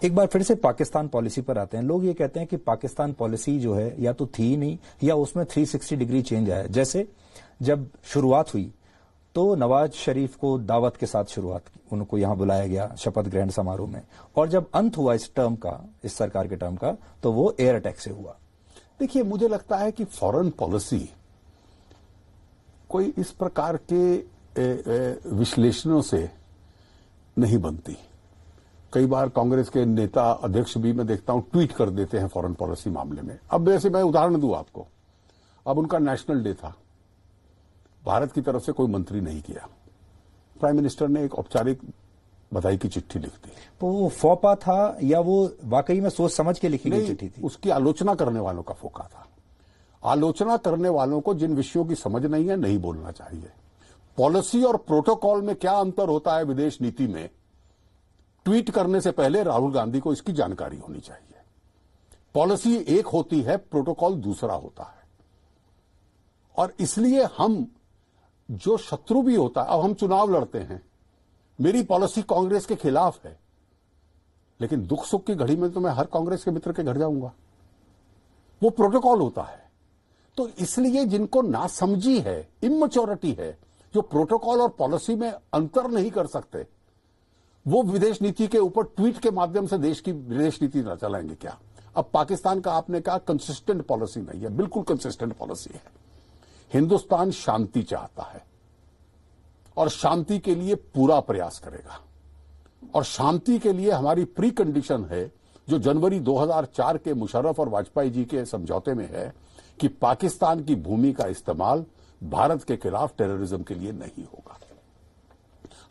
एक बार फिर से पाकिस्तान पॉलिसी पर आते हैं। लोग ये कहते हैं कि पाकिस्तान पॉलिसी जो है या तो थी नहीं या उसमें 360 डिग्री चेंज आया। जैसे जब शुरुआत हुई तो नवाज शरीफ को दावत के साथ शुरुआत की, उनको यहां बुलाया गया शपथ ग्रहण समारोह में, और जब अंत हुआ इस टर्म का, इस सरकार के टर्म का, तो वो एयर अटैक से हुआ। देखिए, मुझे लगता है कि फॉरेन पॉलिसी कोई इस प्रकार के विश्लेषणों से नहीं बनती। कई बार कांग्रेस के नेता अध्यक्ष भी मैं देखता हूं ट्वीट कर देते हैं फॉरेन पॉलिसी मामले में। अब वैसे मैं उदाहरण दूं आपको, अब उनका नेशनल डे था, भारत की तरफ से कोई मंत्री नहीं किया, प्राइम मिनिस्टर ने एक औपचारिक बधाई की चिट्ठी लिख दी। तो वो फोपा था या वो वाकई में सोच समझ के लिखी गई चिट्ठी थी? उसकी आलोचना करने वालों का फोका था। आलोचना करने वालों को जिन विषयों की समझ नहीं है नहीं बोलना चाहिए। पॉलिसी और प्रोटोकॉल में क्या अंतर होता है विदेश नीति में, ट्वीट करने से पहले राहुल गांधी को इसकी जानकारी होनी चाहिए। पॉलिसी एक होती है, प्रोटोकॉल दूसरा होता है। और इसलिए हम जो शत्रु भी होता है, अब हम चुनाव लड़ते हैं, मेरी पॉलिसी कांग्रेस के खिलाफ है, लेकिन दुख सुख की घड़ी में तो मैं हर कांग्रेस के मित्र के घर जाऊंगा। वो प्रोटोकॉल होता है। तो इसलिए जिनको नासमझी है, इमैच्योरिटी है, जो प्रोटोकॉल और पॉलिसी में अंतर नहीं कर सकते, वो विदेश नीति के ऊपर ट्वीट के माध्यम से देश की विदेश नीति न चलाएंगे क्या? अब पाकिस्तान का आपने कहा कंसिस्टेंट पॉलिसी नहीं है, बिल्कुल कंसिस्टेंट पॉलिसी है। हिंदुस्तान शांति चाहता है और शांति के लिए पूरा प्रयास करेगा, और शांति के लिए हमारी प्री कंडीशन है जो जनवरी 2004 के मुशर्रफ और वाजपेयी जी के समझौते में है कि पाकिस्तान की भूमि का इस्तेमाल भारत के खिलाफ टेररिज्म के लिए नहीं होगा।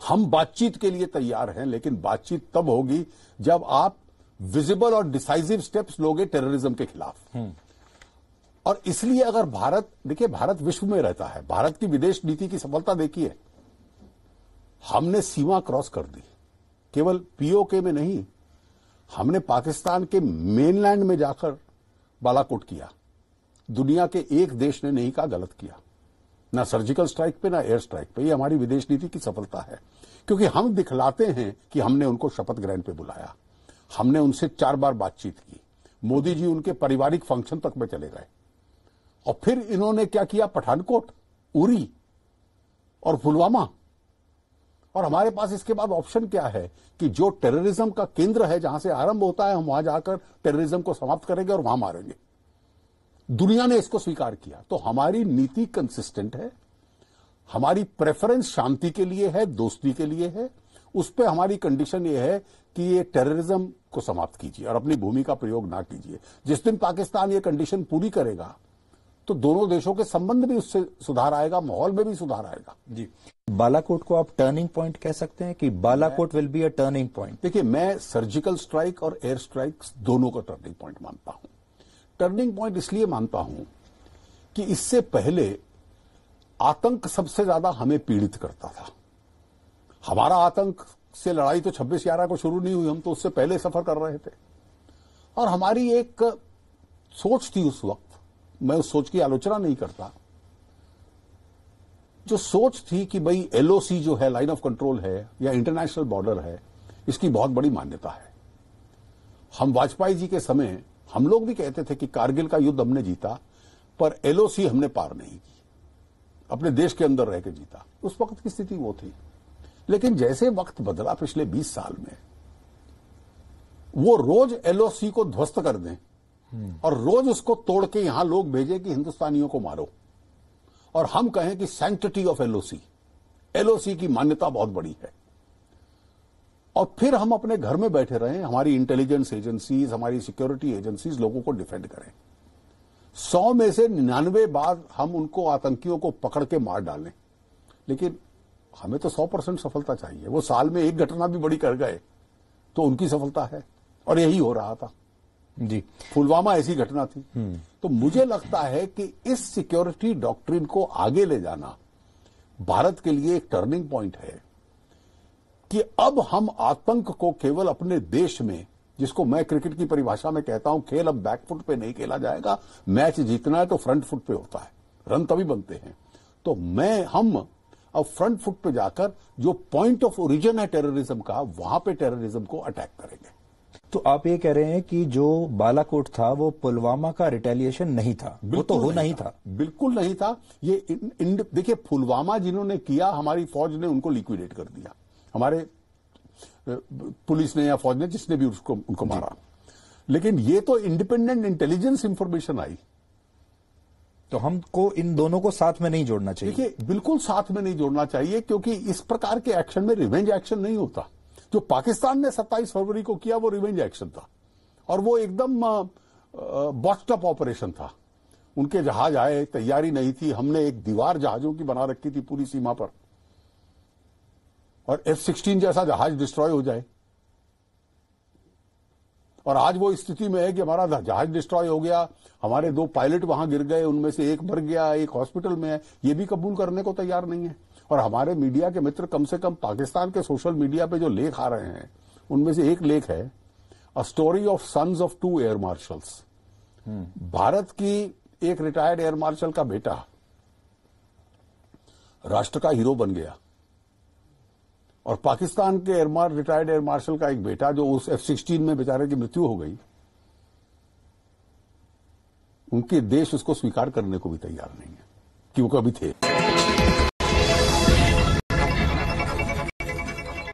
हम बातचीत के लिए तैयार हैं, लेकिन बातचीत तब होगी जब आप विजिबल और डिसाइसिव स्टेप्स लोगे टेररिज्म के खिलाफ। और इसलिए अगर भारत, देखिए भारत विश्व में रहता है, भारत की विदेश नीति की सफलता देखिए, हमने सीमा क्रॉस कर दी, केवल पीओके में नहीं, हमने पाकिस्तान के मेनलैंड में जाकर बालाकोट किया। दुनिया के एक देश ने नहीं कहा गलत किया, ना सर्जिकल स्ट्राइक पे ना एयर स्ट्राइक पे। ये हमारी विदेश नीति की सफलता है, क्योंकि हम दिखलाते हैं कि हमने उनको शपथ ग्रहण पे बुलाया, हमने उनसे 4 बार बातचीत की, मोदी जी उनके पारिवारिक फंक्शन तक में चले गए, और फिर इन्होंने क्या किया, पठानकोट, उरी और पुलवामा। और हमारे पास इसके बाद ऑप्शन क्या है कि जो टेररिज्म का केंद्र है, जहां से आरंभ होता है, हम वहां जाकर टेररिज्म को समाप्त करेंगे और वहां मारेंगे। दुनिया ने इसको स्वीकार किया। तो हमारी नीति कंसिस्टेंट है, हमारी प्रेफरेंस शांति के लिए है, दोस्ती के लिए है। उस पर हमारी कंडीशन ये है कि ये टेररिज्म को समाप्त कीजिए और अपनी भूमि का प्रयोग ना कीजिए। जिस दिन पाकिस्तान ये कंडीशन पूरी करेगा तो दोनों देशों के संबंध भी उससे सुधार आएगा, माहौल में भी सुधार आएगा। जी, बालाकोट को आप टर्निंग पॉइंट कह सकते हैं कि Balakot will be a turning point? देखिए, मैं सर्जिकल स्ट्राइक और एयर स्ट्राइक दोनों का टर्निंग पॉइंट मानता हूं। टर्निंग पॉइंट इसलिए मानता हूं कि इससे पहले आतंक सबसे ज्यादा हमें पीड़ित करता था। हमारा आतंक से लड़ाई तो 26/11 को शुरू नहीं हुई, हम तो उससे पहले सफर कर रहे थे। और हमारी एक सोच थी उस वक्त, मैं उस सोच की आलोचना नहीं करता, जो सोच थी कि भाई एलओसी जो है, लाइन ऑफ कंट्रोल है या इंटरनेशनल बॉर्डर है, इसकी बहुत बड़ी मान्यता है। हम वाजपेयी जी के समय हम लोग भी कहते थे कि कारगिल का युद्ध हमने जीता, पर एलओसी हमने पार नहीं की, अपने देश के अंदर रह के जीता। उस वक्त की स्थिति वो थी। लेकिन जैसे वक्त बदला पिछले 20 साल में, वो रोज एलओसी को ध्वस्त कर दें और रोज उसको तोड़ के यहां लोग भेजे कि हिंदुस्तानियों को मारो, और हम कहें कि सैंक्टिटी ऑफ एलओसी, एलओसी की मान्यता बहुत बड़ी है, और फिर हम अपने घर में बैठे रहें, हमारी इंटेलिजेंस एजेंसीज, हमारी सिक्योरिटी एजेंसीज लोगों को डिफेंड करें। 100 में से 99 बार हम उनको, आतंकियों को पकड़ के मार डालें। लेकिन हमें तो 100% सफलता चाहिए। वो साल में एक घटना भी बड़ी कर गए तो उनकी सफलता है, और यही हो रहा था। जी, पुलवामा ऐसी घटना थी। तो मुझे लगता है कि इस सिक्योरिटी डॉक्ट्रिन को आगे ले जाना भारत के लिए एक टर्निंग पॉइंट है कि अब हम आतंक को केवल अपने देश में, जिसको मैं क्रिकेट की परिभाषा में कहता हूं, खेल अब बैकफुट पे नहीं खेला जाएगा, मैच जीतना है तो फ्रंट फुट पे होता है, रन तभी बनते हैं। तो हम अब फ्रंट फुट पे जाकर जो पॉइंट ऑफ ओरिजिन है टेररिज्म का, वहां पे टेररिज्म को अटैक करेंगे। तो आप ये कह रहे हैं कि जो बालाकोट था वो पुलवामा का रिटेलिएशन नहीं था, वो तो होना ही था। बिल्कुल नहीं था। ये देखिए, पुलवामा जिन्होंने किया, हमारी फौज ने उनको लिक्विडेट कर दिया, हमारे पुलिस ने या फौज ने, जिसने भी उनको मारा। लेकिन ये तो इंडिपेंडेंट इंटेलिजेंस इंफॉर्मेशन आई। तो हमको इन दोनों को साथ में नहीं जोड़ना चाहिए। देखिए, बिल्कुल साथ में नहीं जोड़ना चाहिए, क्योंकि इस प्रकार के एक्शन में रिवेंज एक्शन नहीं होता। जो पाकिस्तान ने 27 फरवरी को किया वो रिवेंज एक्शन था, और वो एकदम बॉस्ड अप ऑपरेशन था। उनके जहाज आए, तैयारी नहीं थी, हमने एक दीवार जहाजों की बना रखी थी पूरी सीमा पर, और F-16 जैसा जहाज डिस्ट्रॉय हो जाए। और आज वो स्थिति में है कि हमारा जहाज डिस्ट्रॉय हो गया, हमारे 2 पायलट वहां गिर गए, उनमें से एक मर गया, एक हॉस्पिटल में है, ये भी कबूल करने को तैयार नहीं है। और हमारे मीडिया के मित्र, कम से कम पाकिस्तान के सोशल मीडिया पे जो लेख आ रहे हैं, उनमें से एक लेख है a story of sons of 2 air marshals. Bharat की एक रिटायर्ड एयर मार्शल का बेटा राष्ट्र का हीरो बन गया, और पाकिस्तान के रिटायर्ड एयर मार्शल का एक बेटा, जो उस F-16 में बेचारे की मृत्यु हो गई, उनके देश उसको स्वीकार करने को भी तैयार नहीं है कि वो कभी थे।